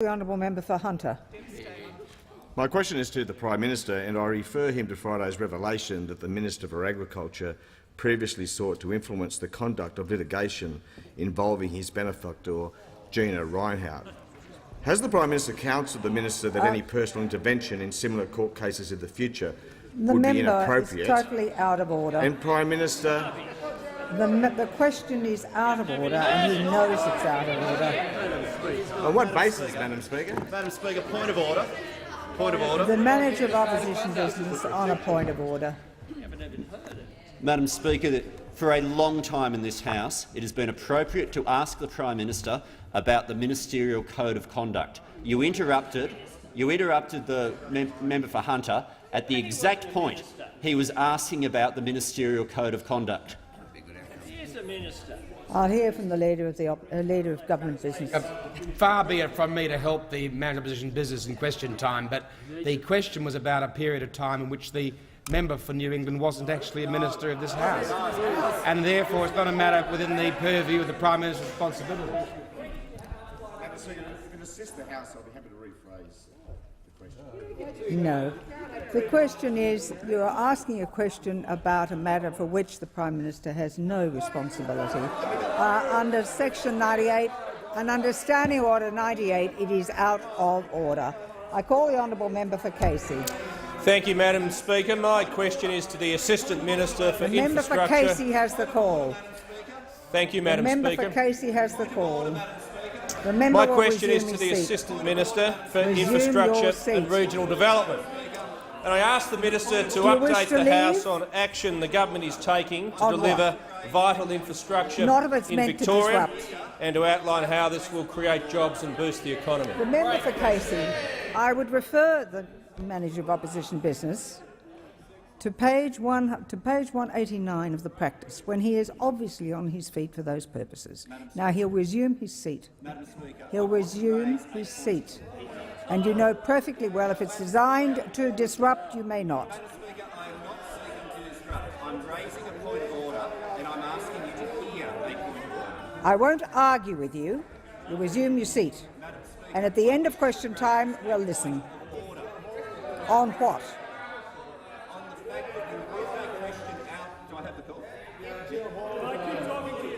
The honourable member for Hunter. My question is to the Prime Minister, and I refer him to Friday's revelation that the Minister for Agriculture previously sought to influence the conduct of litigation involving his benefactor, Gina Rinehart. Has the Prime Minister counselled the Minister that any personal intervention in similar court cases in the future would be inappropriate? The member is totally out of order. And Prime Minister, the question is out of order, and he knows it's out of order. on what basis, Madam Speaker? Madam Speaker, point of order. Point of order. The manager of opposition business on a point of order. Madam Speaker, for a long time in this House, it has been appropriate to ask the Prime Minister about the ministerial code of conduct. You interrupted the member for Hunter at the exact point he was asking about the ministerial code of conduct. I'll hear from the leader of government business. Far be it from me to help the manager of opposition business in question time, but the question was about a period of time in which the member for New England wasn't actually a minister of this House, and therefore it's not a matter within the purview of the Prime Minister's responsibility. Madam Speaker, if you can assist the House, I'll be happy to rephrase the question. No. The question is, you are asking a question about a matter for which the Prime Minister has no responsibility. Under Section 98 and under Standing Order 98, it is out of order. I call the honourable member for Casey. Thank you, Madam Speaker. My question is to the Assistant Minister for Infrastructure. The member for Casey has the call. Thank you, Madam Speaker. The member for Casey has the call. My question is to the Assistant Minister for Infrastructure and Regional Development. And I ask the Minister to update the House on action the government is taking to deliver vital infrastructure in Victoria and to outline how this will create jobs and boost the economy. The member for Casey, I would refer the manager of opposition business to page 189 of the practice, when he is obviously on his feet for those purposes. Now he'll resume his seat. He'll resume his seat. And you know perfectly well if it's designed to disrupt, you may not. I'm raising a point of order, and I'm asking you to hear a point of order. I won't argue with you. You'll resume your seat. And at the end of question time, we'll listen. On what?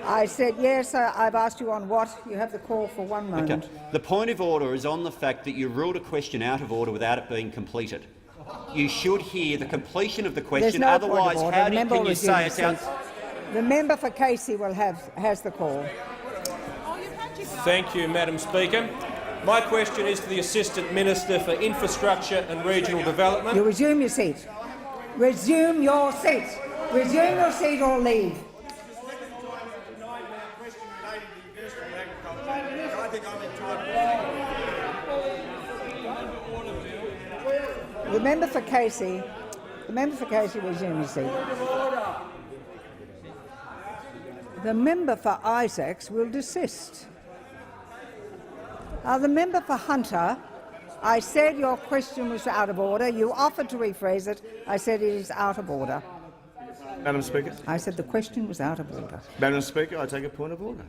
I said yes. I've asked you on what. You have the call for 1 moment. Okay. The point of order is on the fact that you ruled a question out of order without it being completed. You should hear the completion of the question. Otherwise, how can you say it's out? The member for Casey has the call. Thank you, Madam Speaker. My question is to the Assistant Minister for Infrastructure and Regional Development. You resume your seat. Resume your seat. Resume your seat or leave. The member for Casey resume his seat. The member for Isaacs will desist. The member for Hunter, I said your question was out of order. You offered to rephrase it. I said it is out of order. Madam Speaker. I said the question was out of order. Madam Speaker, I take a point of order.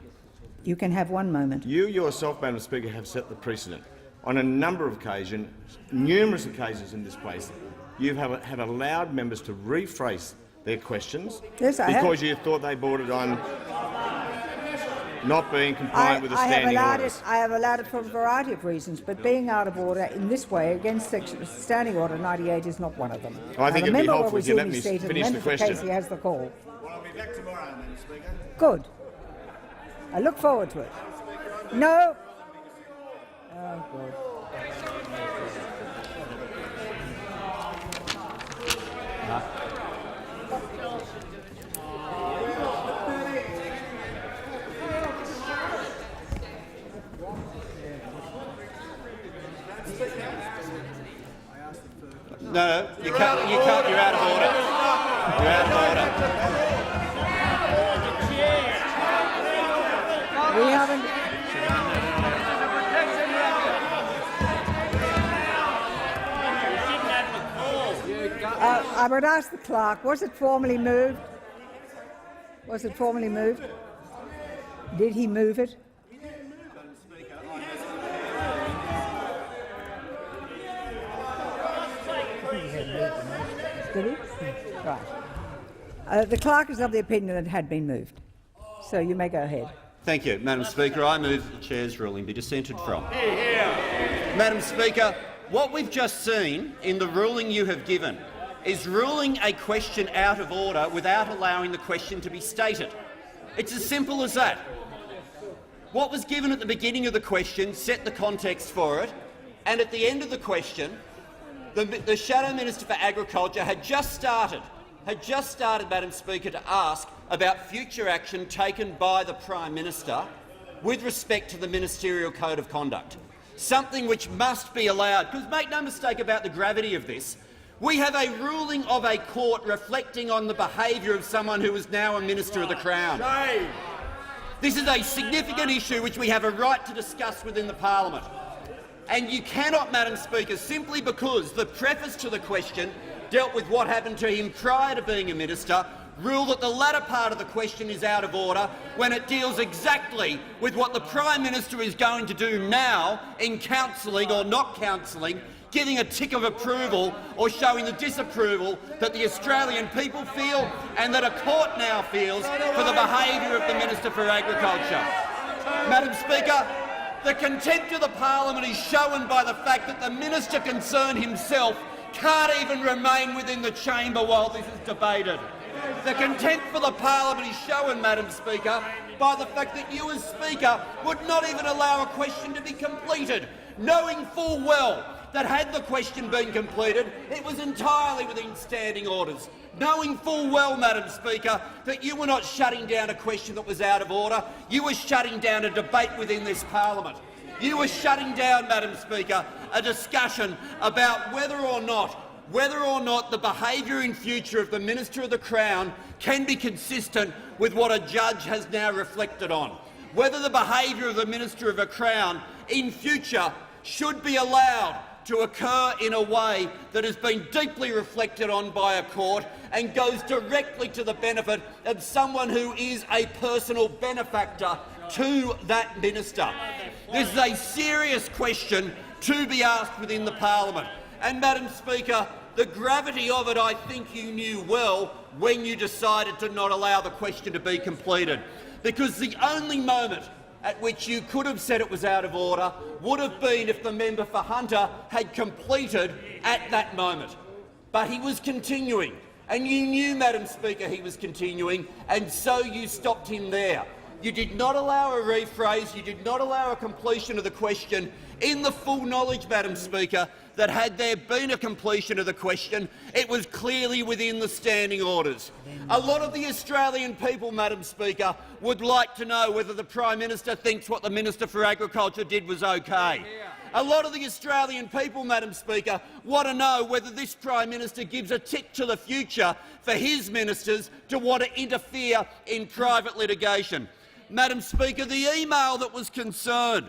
You can have 1 moment. You yourself, Madam Speaker, have set the precedent. On a number of occasions, numerous occasions in this place, you have allowed members to rephrase their questions because you thought they bordered on not being compliant with the standing orders. I have allowed it for a variety of reasons, but being out of order in this way against Standing Order 98 is not one of them. I think it would be helpful if you let me finish the question. Casey has the call. Well, I'll be back tomorrow, Madam Speaker. Good. I look forward to it. No. Oh, good. No, you can't. You're out of order. You're out of order. We haven't. I would ask the clerk, was it formally moved? Was it formally moved? Did he move it? Did he? Right. The clerk is of the opinion that it had been moved. So you may go ahead. Thank you, Madam Speaker. I move the Chair's ruling be dissented from. Madam Speaker, what we've just seen in the ruling you have given is ruling a question out of order without allowing the question to be stated. It's as simple as that. What was given at the beginning of the question set the context for it, and at the end of the question, the Shadow Minister for Agriculture had just started, Madam Speaker, to ask about future action taken by the Prime Minister with respect to the Ministerial Code of Conduct, something which must be allowed, because make no mistake about the gravity of this. We have a ruling of a court reflecting on the behaviour of someone who is now a Minister of the Crown. This is a significant issue which we have a right to discuss within the Parliament. And you cannot, Madam Speaker, simply because the preface to the question dealt with what happened to him prior to being a minister, rule that the latter part of the question is out of order when it deals exactly with what the Prime Minister is going to do now in counselling or not counselling, giving a tick of approval or showing the disapproval that the Australian people feel and that a court now feels for the behaviour of the Minister for Agriculture. Madam Speaker, the contempt of the Parliament is shown by the fact that the Minister concerned himself can't even remain within the chamber while this is debated. The contempt for the Parliament is shown, Madam Speaker, by the fact that you as Speaker would not even allow a question to be completed, knowing full well that had the question been completed, it was entirely within standing orders. Knowing full well, Madam Speaker, that you were not shutting down a question that was out of order, you were shutting down a debate within this Parliament. You were shutting down, Madam Speaker, a discussion about whether or not the behaviour in future of the Minister of the Crown can be consistent with what a judge has now reflected on. Whether the behaviour of the Minister of the Crown in future should be allowed to occur in a way that has been deeply reflected on by a court and goes directly to the benefit of someone who is a personal benefactor to that minister. This is a serious question to be asked within the Parliament. And, Madam Speaker, the gravity of it I think you knew well when you decided to not allow the question to be completed, because the only moment at which you could have said it was out of order would have been if the member for Hunter had completed at that moment. But he was continuing, and you knew, Madam Speaker, he was continuing, and so you stopped him there. You did not allow a rephrase, you did not allow a completion of the question, in the full knowledge, Madam Speaker, that had there been a completion of the question, it was clearly within the standing orders. A lot of the Australian people, Madam Speaker, would like to know whether the Prime Minister thinks what the Minister for Agriculture did was okay. A lot of the Australian people, Madam Speaker, want to know whether this Prime Minister gives a tick to the future for his ministers to want to interfere in private litigation. Madam Speaker, the email that was concerned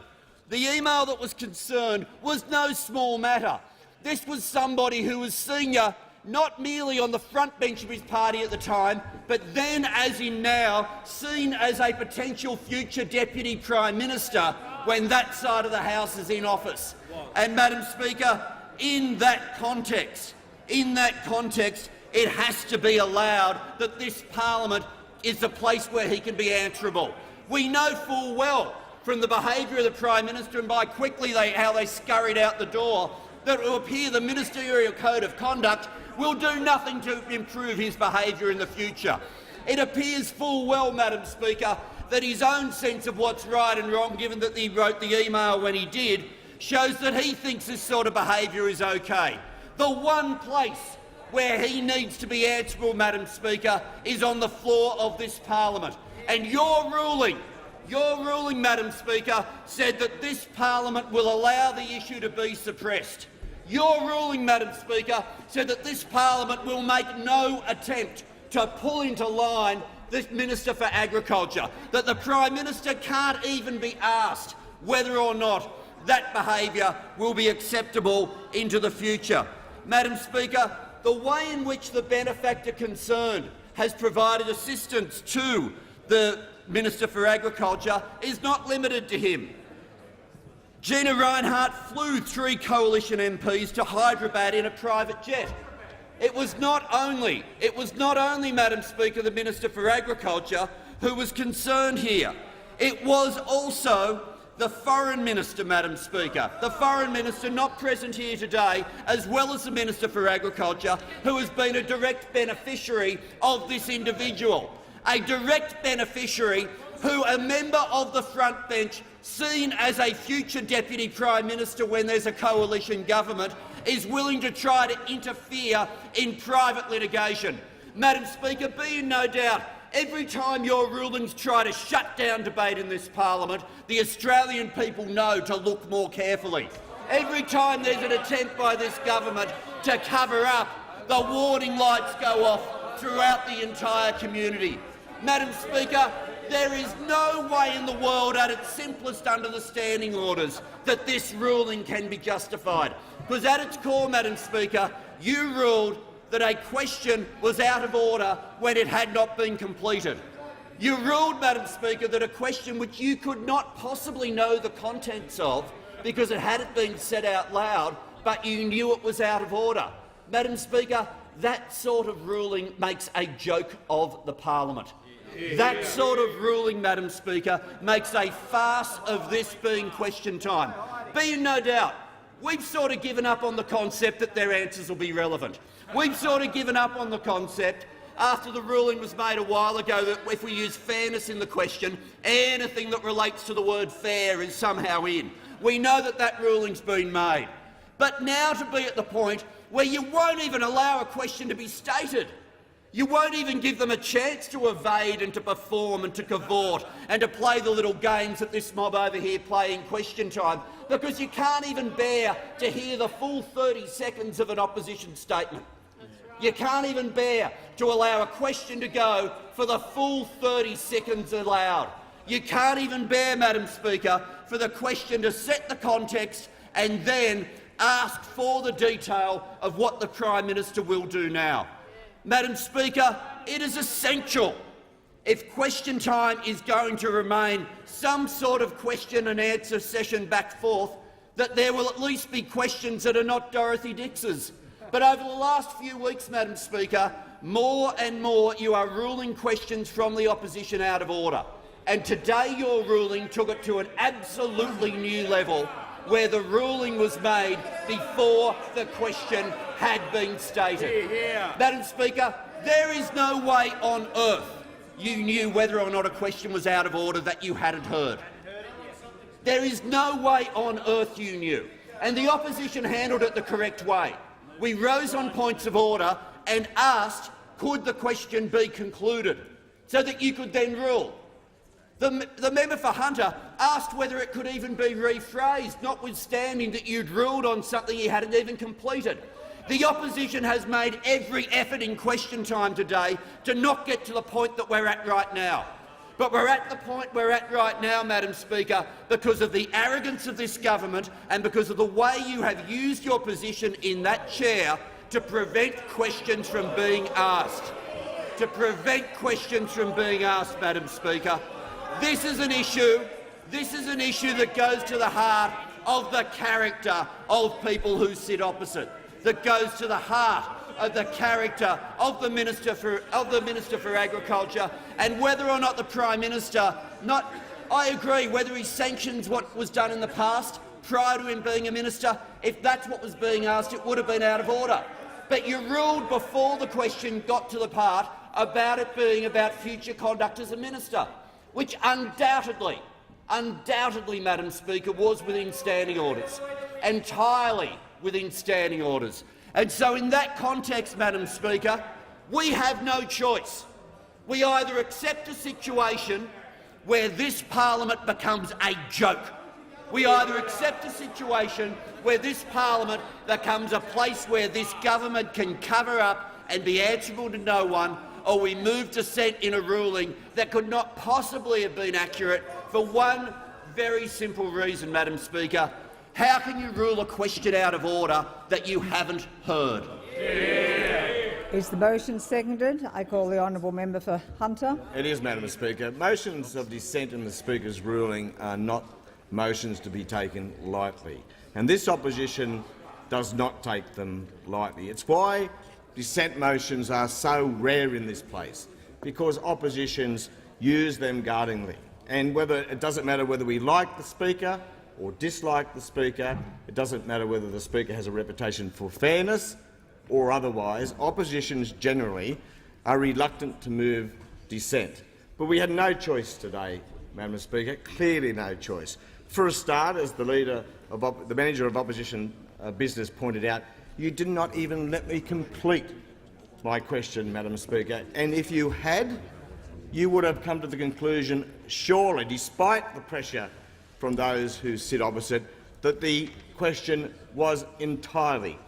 was no small matter. This was somebody who was senior not merely on the front bench of his party at the time, but then, as in now, seen as a potential future Deputy Prime Minister when that side of the House is in office. And, Madam Speaker, in that context, it has to be allowed that this Parliament is the place where he can be answerable. We know full well from the behaviour of the Prime Minister and by how they scurried out the door that it will appear the Ministerial Code of Conduct will do nothing to improve his behaviour in the future. It appears full well, Madam Speaker, that his own sense of what's right and wrong, given that he wrote the email when he did, shows that he thinks this sort of behaviour is okay. The one place where he needs to be answerable, Madam Speaker, is on the floor of this Parliament. And your ruling, Madam Speaker, said that this Parliament will allow the issue to be suppressed. Your ruling, Madam Speaker, said that this Parliament will make no attempt to pull into line this Minister for Agriculture, that the Prime Minister can't even be asked whether or not that behaviour will be acceptable into the future. Madam Speaker, the way in which the benefactor concerned has provided assistance to the Minister for Agriculture is not limited to him. Gina Rinehart flew 3 Coalition MPs to Hyderabad in a private jet. It was not only, Madam Speaker, the Minister for Agriculture who was concerned here. It was also the Foreign Minister, Madam Speaker, the Foreign Minister not present here today, as well as the Minister for Agriculture, who has been a direct beneficiary of this individual, a direct beneficiary who a member of the front bench, seen as a future Deputy Prime Minister when there's a coalition government, is willing to try to interfere in private litigation. Madam Speaker, be in no doubt, every time your rulings try to shut down debate in this parliament, the Australian people know to look more carefully. Every time there's an attempt by this government to cover up, the warning lights go off throughout the entire community. Madam Speaker, there is no way in the world at its simplest under the standing orders that this ruling can be justified. Because at its core, Madam Speaker, you ruled that a question was out of order when it had not been completed. You ruled, Madam Speaker, that a question which you could not possibly know the contents of because it hadn't been said out loud, but you knew it was out of order. Madam Speaker, that sort of ruling makes a joke of the parliament. That sort of ruling, Madam Speaker, makes a farce of this being question time. Be in no doubt, we've sort of given up on the concept that their answers will be relevant. We've sort of given up on the concept, after the ruling was made a while ago, that if we use fairness in the question, anything that relates to the word fair is somehow in. We know that that ruling's been made. But now to be at the point where you won't even allow a question to be stated. You won't even give them a chance to evade and to perform and to cavort and to play the little games that this mob over here play in question time, because you can't even bear to hear the full 30 seconds of an opposition statement. You can't even bear to allow a question to go for the full 30 seconds allowed. You can't even bear, Madam Speaker, for the question to set the context and then ask for the detail of what the Prime Minister will do now. Madam Speaker, it is essential, if question time is going to remain some sort of question and answer session back forth, that there will at least be questions that are not Dorothy Dix's. But over the last few weeks, Madam Speaker, more and more you are ruling questions from the opposition out of order. And today your ruling took it to an absolutely new level, where the ruling was made before the question had been stated. Madam Speaker, there is no way on earth you knew whether or not a question was out of order that you hadn't heard. There is no way on earth you knew. And the opposition handled it the correct way. We rose on points of order and asked, could the question be concluded, so that you could then rule. The member for Hunter asked whether it could even be rephrased, notwithstanding that you'd ruled on something he hadn't even completed. The opposition has made every effort in question time today to not get to the point that we're at right now. But we're at the point we're at right now, Madam Speaker, because of the arrogance of this government and because of the way you have used your position in that chair to prevent questions from being asked. To prevent questions from being asked, Madam Speaker. This is an issue that goes to the heart of the character of people who sit opposite, that goes to the heart of the character of the Minister for Agriculture, and whether or not the Prime Minister, I agree, whether he sanctions what was done in the past prior to him being a minister, if that's what was being asked, it would have been out of order. But you ruled before the question got to the part about it being about future conduct as a minister, which undoubtedly, Madam Speaker, was within standing orders, entirely within standing orders. And so in that context, Madam Speaker, we have no choice. We either accept a situation where this parliament becomes a joke. We either accept a situation where this parliament becomes a place where this government can cover up and be answerable to no one, or we move dissent in a ruling that could not possibly have been accurate for one very simple reason, Madam Speaker. How can you rule a question out of order that you haven't heard? Is the motion seconded? I call the honourable member for Hunter. It is, Madam Speaker. Motions of dissent in the Speaker's ruling are not motions to be taken lightly, and this opposition does not take them lightly. It's why dissent motions are so rare in this place, because oppositions use them guardingly. And it doesn't matter whether we like the Speaker or dislike the Speaker, it doesn't matter whether the Speaker has a reputation for fairness or otherwise, oppositions generally are reluctant to move dissent. But we had no choice today, Madam Speaker, clearly no choice. For a start, as the Manager of Opposition Business pointed out, you did not even let me complete my question, Madam Speaker, and if you had, you would have come to the conclusion, surely, despite the pressure from those who sit opposite, that the question was entirely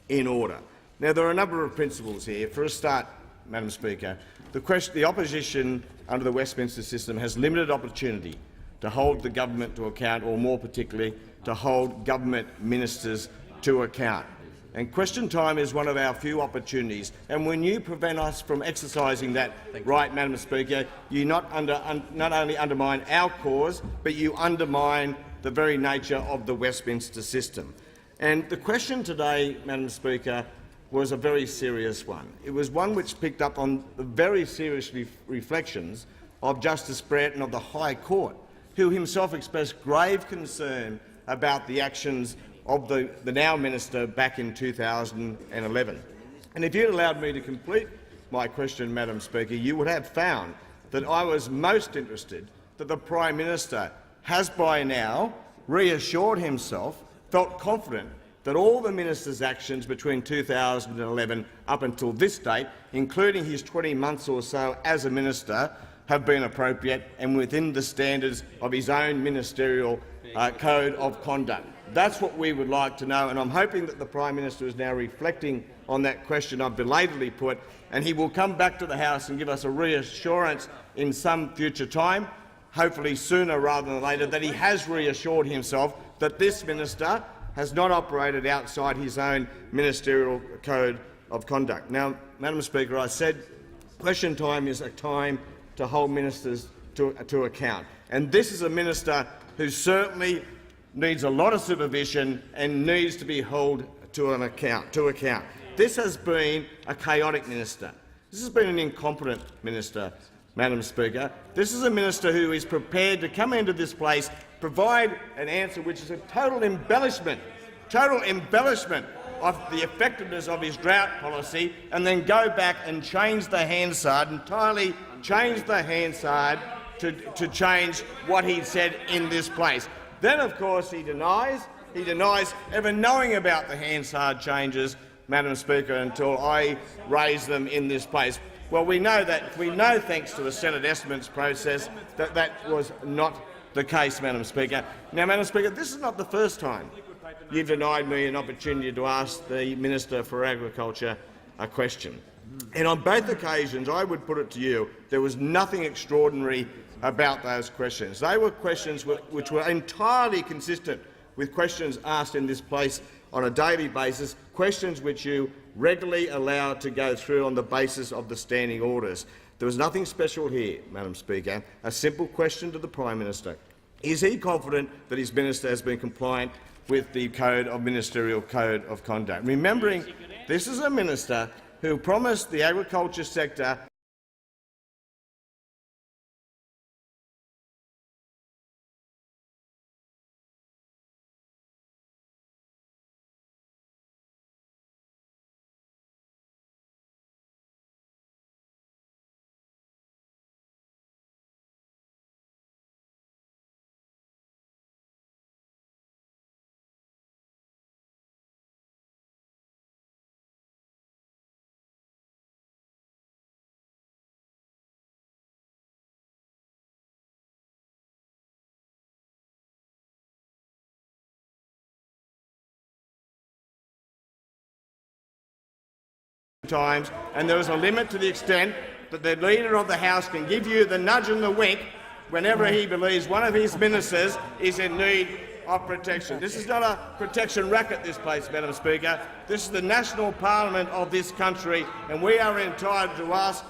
in order. Now, there are a number of principles here. For a start, Madam Speaker, the opposition under the Westminster system has limited opportunity to hold the government to account, or more particularly, to hold government ministers to account. And question time is one of our few opportunities. And when you prevent us from exercising that right, Madam Speaker, you not only undermine our cause, but you undermine the very nature of the Westminster system. And the question today, Madam Speaker, was a very serious one. It was one which picked up on the very serious reflections of Justice Brereton of the High Court, who himself expressed grave concern about the actions of the now minister back in 2011. And if you'd allowed me to complete my question, Madam Speaker, you would have found that I was most interested that the Prime Minister has by now reassured himself, felt confident that all the minister's actions between 2011 up until this date, including his 20 months or so as a minister, have been appropriate and within the standards of his own ministerial code of conduct. That's what we would like to know, and I'm hoping that the Prime Minister is now reflecting on that question I've belatedly put, and he will come back to the House and give us a reassurance in some future time, hopefully sooner rather than later, that he has reassured himself that this minister has not operated outside his own ministerial code of conduct. Now, Madam Speaker, I said question time is a time to hold ministers to account, and this is a minister who certainly needs a lot of supervision and needs to be held to account. This has been a chaotic minister. This has been an incompetent minister, Madam Speaker. This is a minister who is prepared to come into this place, provide an answer which is a total embellishment of the effectiveness of his drought policy, and then go back and change the Hansard, entirely change the Hansard to change what he said in this place. Then, of course, he denies ever knowing about the Hansard changes, Madam Speaker, until I raise them in this place. Well, we know, thanks to the Senate estimates process, that that was not the case, Madam Speaker. Now, Madam Speaker, this is not the first time you've denied me an opportunity to ask the Minister for Agriculture a question. And on both occasions, I would put it to you, there was nothing extraordinary about those questions. They were questions which were entirely consistent with questions asked in this place on a daily basis, questions which you regularly allow to go through on the basis of the standing orders. There was nothing special here, Madam Speaker. A simple question to the Prime Minister. Is he confident that his minister has been compliant with the ministerial code of conduct? Remembering this is a minister who promised the agriculture sector times, and there is a limit to the extent that the Leader of the House can give you the nudge and the wink whenever he believes one of his ministers is in need of protection. This is not a protection racket, this place, Madam Speaker. This is the national parliament of this country, and we are entitled to ask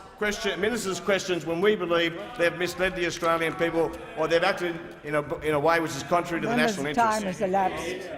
ministers questions when we believe they've misled the Australian people or they've acted in a way which is contrary to the national interest. Time has elapsed.